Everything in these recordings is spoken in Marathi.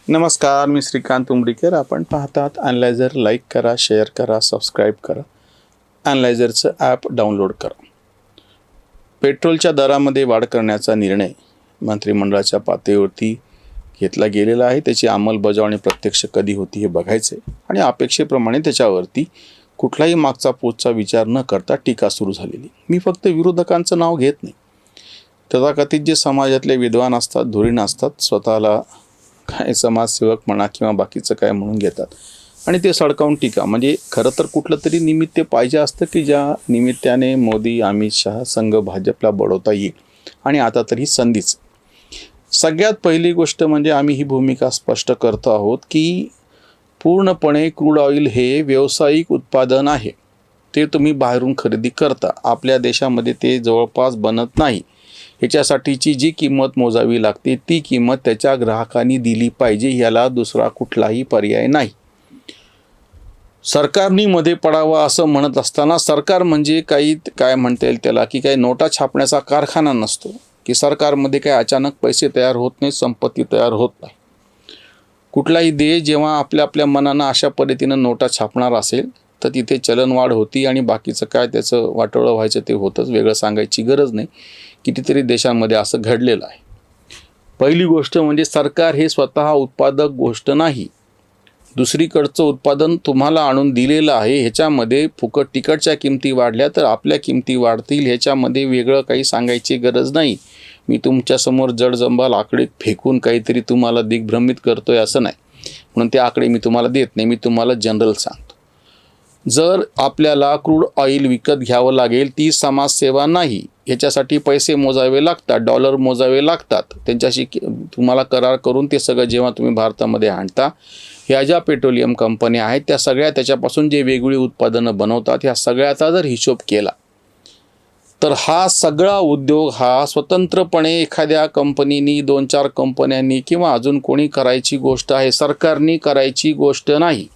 नमस्कार, मी श्रीकांत उमरीकर. आपण पाहतात ॲनलायझर. लाईक करा, शेअर करा, सबस्क्राईब करा. ॲनलायझरचं ॲप डाउनलोड करा. पेट्रोलच्या दरामध्ये वाढ करण्याचा निर्णय मंत्रिमंडळाच्या पातळीवरती घेतला गेलेला आहे. त्याची अंमलबजावणी प्रत्यक्ष कधी होती हे बघायचं आहे आणि अपेक्षेप्रमाणे त्याच्यावरती कुठलाही मागचा पुढचा विचार न करता टीका सुरू झालेली. मी फक्त विरोधकांचं नाव घेत नाही. तथाकथित जे समाजातले विद्वान असतात, धुरीण असतात, स्वतःला काय समाजसेवक म्हणा किंवा बाकीचं काय म्हणून घेतात आणि ते सडकावून टीका. म्हणजे खरं तर कुठलं तरी निमित्त पाहिजे असतं की ज्या निमित्ताने मोदी, अमित शहा संघ भाजपला बळवता येईल. आणि आता तरी संधीच. सगळ्यात पहिली गोष्ट म्हणजे आम्ही ही भूमिका स्पष्ट करतो आहोत की पूर्णपणे क्रूड ऑइल हे व्यावसायिक उत्पादन आहे. ते तुम्ही बाहेरून खरेदी करता. आपल्या देशामध्ये ते जवळपास बनत नाही. ह्याच्यासाठीची जी किंमत मोजावी लागते ती किंमत त्याच्या ग्राहकांनी दिली पाहिजे. याला दुसरा कुठलाही पर्याय नाही. सरकारनी मध्ये पडावं असं म्हणत असताना सरकार म्हणजे काय म्हणता येईल त्याला की काही नोटा छापण्याचा कारखाना नसतो की सरकारमध्ये काही अचानक पैसे तयार होत नाही, संपत्ती तयार होत नाही. कुठलाही देश जेव्हा आपल्या मनानं अशा पद्धतीनं नोटा छापणार असेल तर तिथे चलनवाढ होती आणि बाकीचं काय त्याचं वाटोळं व्हायचं ते होतंच. वेगळं सांगायची गरज नाही. कितीतरी देशांमध्ये असं घडलेलं आहे. पहिली गोष्ट म्हणजे सरकार हे स्वतः उत्पादक गोष्ट नाही. दुसरीकडचं उत्पादन तुम्हाला आणून दिलेलं आहे. ह्याच्यामध्ये फुकट तिकीटच्या किमती वाढल्या तर आपल्या किमती वाढतील. ह्याच्यामध्ये वेगळं काही सांगायची गरज नाही. मी तुमच्यासमोर जडजंबाल आकडे फेकून काहीतरी तुम्हाला दिग्भ्रमित करतोय असं नाही. म्हणून ते आकडे मी तुम्हाला देत नाही. मी तुम्हाला जनरल सांगतो. जर आपल्याला क्रूड ऑइल विकत घ्यावं लागेल ती समाजसेवा नाही. ह्याच्यासाठी पैसे मोजावे लागतात, डॉलर मोजावे लागतात. त्यांच्याशी तुम्हाला करार करून ते सगळं जेव्हा तुम्ही भारतामध्ये आणता, ह्या ज्या पेट्रोलियम कंपन्या आहेत त्या सगळ्या त्याच्यापासून जे वेगवेगळी उत्पादनं बनवतात ह्या सगळ्याचा जर हिशोब केला तर हा सगळा उद्योग हा स्वतंत्रपणे एखाद्या कंपनीनी, 2-4 कंपन्यांनी किंवा अजून कोणी करायची गोष्ट आहे. सरकारनी करायची गोष्ट नाही.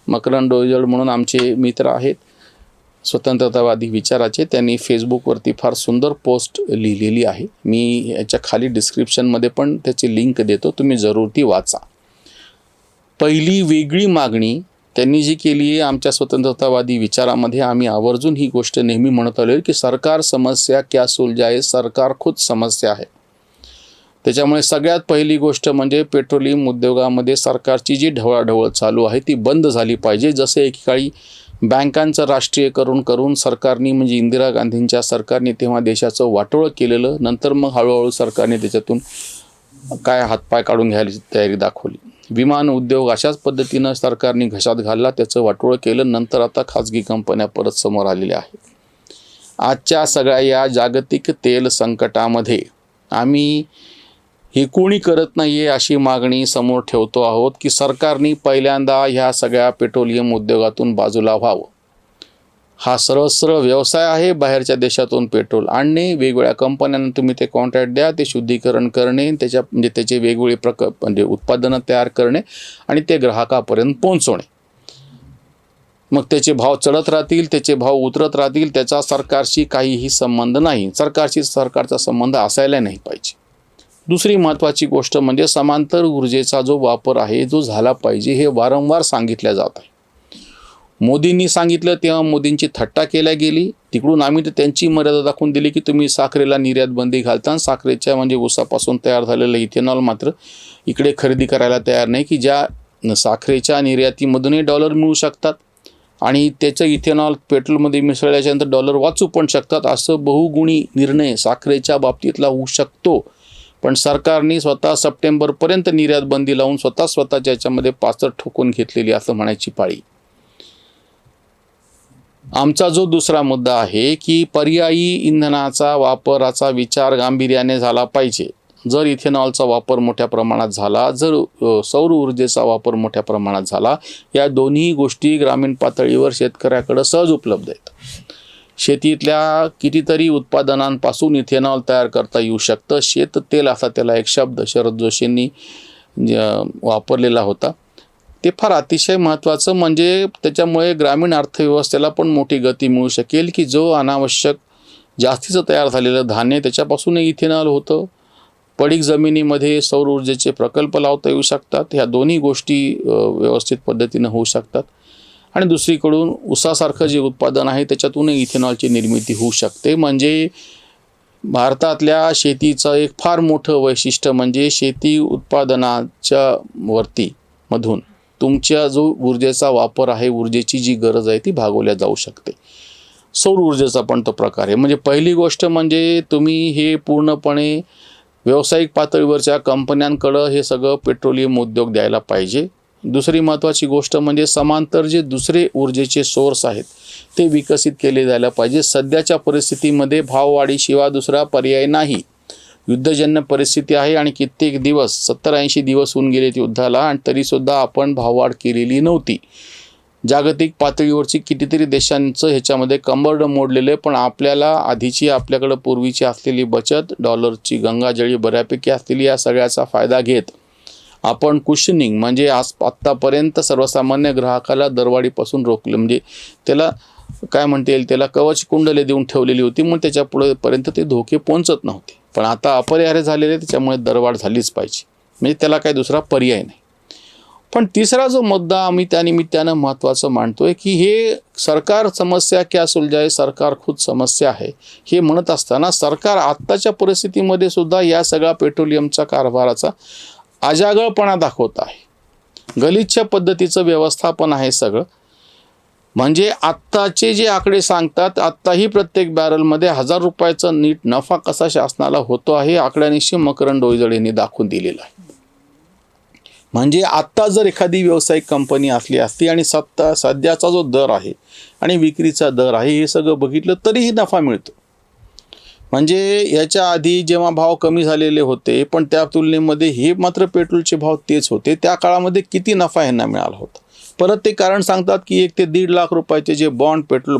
मकरंद डोईजड म्हणून आमचे मित्र आहेत, स्वतंत्रतावादी विचाराचे. त्यांनी फेसबुकवरती फार सुंदर पोस्ट लिहिलेली आहे. मी याच्या खाली डिस्क्रिप्शनमध्ये पण त्याची लिंक देतो, तुम्ही जरूर ती वाचा. पहिली वेगळी मागणी त्यांनी जी केली आहे आमच्या स्वतंत्रतावादी विचारामध्ये, आम्ही आवर्जून ही गोष्ट नेहमी म्हणत आलो की सरकार समस्या क्या सुलझाए, सरकार खुद समस्या आहे. त्याच्यामुळे सगळ्यात पहिली गोष्ट म्हणजे पेट्रोलियम उद्योगामध्ये सरकारची जी ढवळाढवळ चालू आहे ती बंद झाली पाहिजे. जसे एकेकाळी बँकांचं राष्ट्रीयकरण करून सरकारने म्हणजे इंदिरा गांधींच्या सरकारने तेव्हा देशाचं वाटोळं केलेलं. नंतर मग हळूहळू सरकारने त्याच्यातून काय हातपाय काढून घ्यायची तयारी दाखवली. विमान उद्योग अशाच पद्धतीनं सरकारने घशात घालला, त्याचं वाटोळं केलं. नंतर आता खाजगी कंपन्या परत समोर आलेल्या आहेत. आजच्या सगळ्या या जागतिक तेल संकटामध्ये आम्ही हे कोणी करत नाही आहे अशी मागणी समोर ठेवतो आहोत की सरकारने पहिल्यांदा ह्या सगळ्या पेट्रोलियम उद्योगातून बाजूला व्हावं. हा सरळ व्यवसाय आहे. बाहेरच्या देशातून पेट्रोल आणणे, वेगवेगळ्या कंपन्यांना तुम्ही ते कॉन्ट्रॅक्ट द्या, ते शुद्धीकरण करणे, त्याचे वेगवेगळे म्हणजे उत्पादनं तयार करणे आणि ते ग्राहकापर्यंत पोहोचवणे. मग त्याचे भाव चढत राहतील, त्याचे भाव उतरत राहतील. त्याचा सरकारशी काहीही संबंध नाही. सरकारचा संबंध असायला नाही पाहिजे. दुसरी महत्त्वाची गोष्ट म्हणजे समांतर ऊर्जेचा जो वापर आहे जो झाला पाहिजे हे वारंवार सांगितल्या जात आहे. मोदींनी सांगितलं तेव्हा मोदींची थट्टा केल्या गेली. तिकडून आम्ही तर त्यांची मर्यादा दाखवून दिली की तुम्ही साखरेला निर्यात बंदी घालता. साखरेच्या म्हणजे ऊसापासून तयार झालेलं इथेनॉल मात्र इकडे खरेदी करायला तयार नाही, की ज्या साखरेच्या निर्यातीमधूनही डॉलर मिळू शकतात आणि त्याचं इथेनॉल पेट्रोलमध्ये मिसळल्याच्यानंतर डॉलर वाचू पण शकतात. असं बहुगुणी निर्णय साखरेच्या बाबतीतला होऊ शकतो. पण सरकारने स्वतः सप्टेंबरपर्यंत निर्यात बंदी लावून स्वतःच्या याच्यामध्ये पाचट ठोकून घेतलेली असं म्हणायची पाळी. आमचा जो दुसरा मुद्दा आहे की पर्यायी इंधनाचा वापराचा विचार गांभीर्याने झाला पाहिजे. जर इथेनॉलचा वापर मोठ्या प्रमाणात झाला, जर सौर ऊर्जेचा वापर मोठ्या प्रमाणात झाला, या दोन्ही गोष्टी ग्रामीण पातळीवर शेतकऱ्याकडे सहज उपलब्ध आहेत. शेतीतल्या कितीतरी उत्पादनांपासून इथेनॉल तयार करता येऊ शकतं. शेततेल असा त्याला एक शब्द शरद जोशींनी वापरलेला होता. ते फार अतिशय महत्त्वाचं. म्हणजे त्याच्यामुळे ग्रामीण अर्थव्यवस्थेला पण मोठी गती मिळू शकेल की जो अनावश्यक जास्तीचं तयार झालेलं धान्य त्याच्यापासूनही इथेनॉल होतं. पडीक जमिनीमध्ये सौर ऊर्जेचे प्रकल्प लावता येऊ शकतात. ह्या दोन्ही गोष्टी व्यवस्थित पद्धतीनं होऊ शकतात. आणि दुसरीकडून ऊसासारखं जे उत्पादन आहे त्याच्यातूनही इथेनॉलची निर्मिती होऊ शकते. म्हणजे भारतातल्या शेतीचं एक फार मोठं वैशिष्ट्य म्हणजे शेती उत्पादनाच्या मधून तुमच्या जो ऊर्जेचा वापर आहे, ऊर्जेची जी गरज आहे ती भागवल्या जाऊ शकते. सौर ऊर्जेचा पण तो प्रकार आहे. म्हणजे पहिली गोष्ट म्हणजे तुम्ही हे पूर्णपणे व्यावसायिक पातळीवरच्या कंपन्यांकडं हे सगळं पेट्रोलियम उद्योग द्यायला पाहिजे. दुसरी महत्त्वाची गोष्ट म्हणजे समांतर जे दुसरे ऊर्जेचे सोर्स आहेत ते विकसित केले जायला पाहिजे. सध्याच्या परिस्थितीमध्ये भाववाढीशिवाय दुसरा पर्याय नाही. युद्धजन्य परिस्थिती आहे आणि कित्येक दिवस 70-80 दिवस होऊन गेलेत युद्धाला आणि तरीसुद्धा आपण भाववाढ केलेली नव्हती. जागतिक पातळीवरची कितीतरी देशांचं ह्याच्यामध्ये कंबरडं मोडलेलं आहे. पण आपल्याला आपल्याकडं पूर्वीची असलेली बचत, डॉलरची गंगाजळी बऱ्यापैकी असलेली या सगळ्याचा फायदा घेत आपण कुशनिंग म्हणजे आत्तापर्यंत सर्वसामान्य ग्राहकाला दरवाढीपासून रोखलं. म्हणजे त्याला काय म्हणता येईल, त्याला कवच कुंडले देऊन ठेवलेली होती. मग त्याच्या पुढेपर्यंत ते धोके पोहोचत नव्हते. पण आता अपरिहार्य झालेले, त्याच्यामुळे दरवाढ झालीच पाहिजे. म्हणजे त्याला काही दुसरा पर्याय नाही. पण तिसरा जो मुद्दा आम्ही त्यानिमित्तानं महत्त्वाचं मानतोय की हे सरकार समस्या क्या सुलझाए, सरकार खुद समस्या आहे हे म्हणत असताना सरकार आत्ताच्या परिस्थितीमध्ये सुद्धा या सगळ्या पेट्रोलियमच्या कारभाराचा अजागळपणा दाखवत आहे. गलिच्छ पद्धतीचं व्यवस्थापन आहे सगळं. म्हणजे आत्ताचे जे आकडे सांगतात, आत्ताही प्रत्येक बॅरलमध्ये 1000 रुपयाचा नीट नफा कसा शासनाला होतो आहे आकड्यानिशी मकरंद डोईजड यांनी दाखवून दिलेला आहे. म्हणजे आत्ता जर एखादी व्यावसायिक कंपनी असली असती आणि सध्याचा जो दर आहे आणि विक्रीचा दर आहे हे सगळं बघितलं तरीही नफा मिळतो. म्हणजे याच्या आधी जेव्हा भाव कमी झालेले होते पण त्या तुलनेमध्ये हे मात्र पेट्रोलचे भाव तेच होते, त्या काळामध्ये किती नफा ह्यांना मिळाला होता. परत ते कारण सांगतात की 1 ते 1.5 लाख रुपयाचे जे पेट्रोल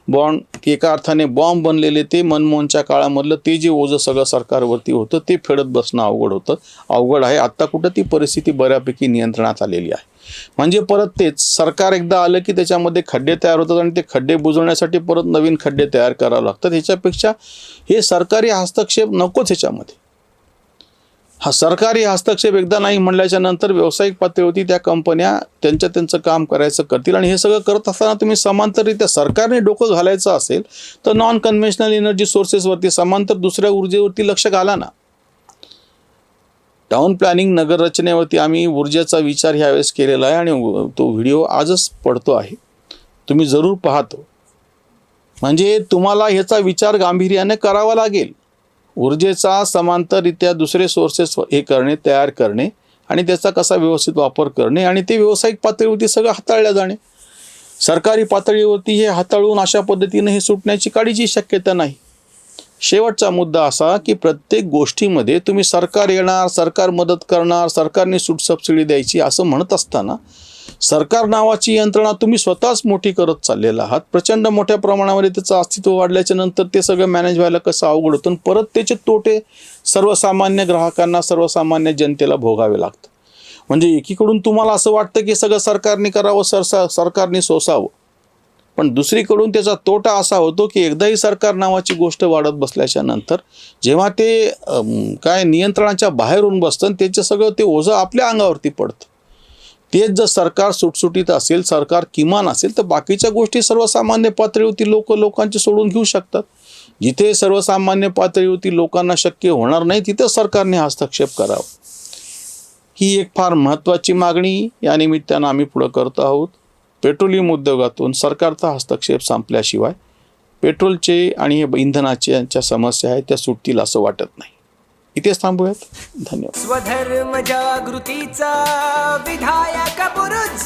बॉन्ड एका अर्थाने बॉम्ब बनलेले, ते मनमोहनच्या काळामधलं ते जे ओझं सगळं सरकारवरती होतं ते फेडत बसणं अवघड आहे. आत्ता कुठं ती परिस्थिती बऱ्यापैकी नियंत्रणात आलेली आहे. म्हणजे परत तेच सरकार एकदा आलं की त्याच्यामध्ये खड्डे तयार होतात आणि ते खड्डे बुजवण्यासाठी परत नवीन खड्डे तयार करावे लागतात. ह्याच्यापेक्षा हे सरकारी हस्तक्षेप नकोच ह्याच्यामध्ये. सरकारी हस्तक्षेप एकदा नाही म्हणल्याच्या नंतर व्यावसायिक पातळीवरती त्या कंपन्या त्यांचं काम करायचं करतील. आणि हे सगळं करत असताना तुम्ही समांतररित्या सरकारने डोकं घालायचं असेल तर नॉन कन्व्हेन्शनल एनर्जी सोर्सेसवरती, समांतर दुसऱ्या ऊर्जेवरती लक्ष घाला ना. टाउन प्लॅनिंग नगर रचनेवरती आम्ही ऊर्जेचा विचार ह्यावेळेस केलेला आहे आणि तो व्हिडिओ आजच पडतो आहे, तुम्ही जरूर पाहतो. म्हणजे तुम्हाला ह्याचा विचार गांभीर्याने करावा लागेल. ऊर्जेचा समांतररित्या दुसरे सोर्सेस तयार करणे आणि त्याचा कसा व्यवस्थित वापर करणे आणि ते व्यावसायिक पातळीवरती सगळं हाताळल्या जाणे. सरकारी पातळीवरती हे हाताळून अशा पद्धतीने हे सुटण्याची काळीची शक्यता नाही. शेवटचा मुद्दा असा की प्रत्येक गोष्टीमध्ये तुम्ही सरकार येणार, सरकार मदत करणार, सरकारने सबसिडी द्यायची असं म्हणत असताना सरकार नावाची यंत्रणा तुम्ही स्वतःच मोठी करत चाललेला आहात. प्रचंड मोठ्या प्रमाणामध्ये त्याचं अस्तित्व वाढल्याच्या नंतर ते सगळं मॅनेज व्हायला कसं अवघड होतं. परत त्याचे तोटे सर्वसामान्य ग्राहकांना, सर्वसामान्य जनतेला भोगावे लागतं. म्हणजे एकीकडून तुम्हाला असं वाटतं की सगळं सरकारने करावं, सरकारने सोसावं, पण दुसरीकडून त्याचा तोटा असा होतो की एकदाही सरकार नावाची गोष्ट वाढत बसल्याच्या नंतर जेव्हा ते नियंत्रणाच्या बाहेरून बसतं त्याचं सगळं ते ओझं आपल्या अंगावरती पडतं. तेच जर सरकार सुटसुटीत असेल, सरकार किमान असेल, तर बाकीच्या गोष्टी सर्वसामान्य पातळीवरती लोकांचे सोडून घेऊ शकतात. जिथे सर्वसामान्य पातळीवरती लोकांना शक्य होणार नाही तिथं सरकारने हस्तक्षेप करावा. ही एक फार महत्त्वाची मागणी या निमित्तानं आम्ही पुढं करतो आहोत. पेट्रोलियम उद्योगातून सरकारचा हस्तक्षेप संपल्याशिवाय पेट्रोलचे आणि इंधनाचे यांच्या समस्या आहेत त्या सुटतील असं वाटत नाही. इथेच थांबूयात. धन्यवाद. स्वधर्म जागृतीचा विधायक बुरुज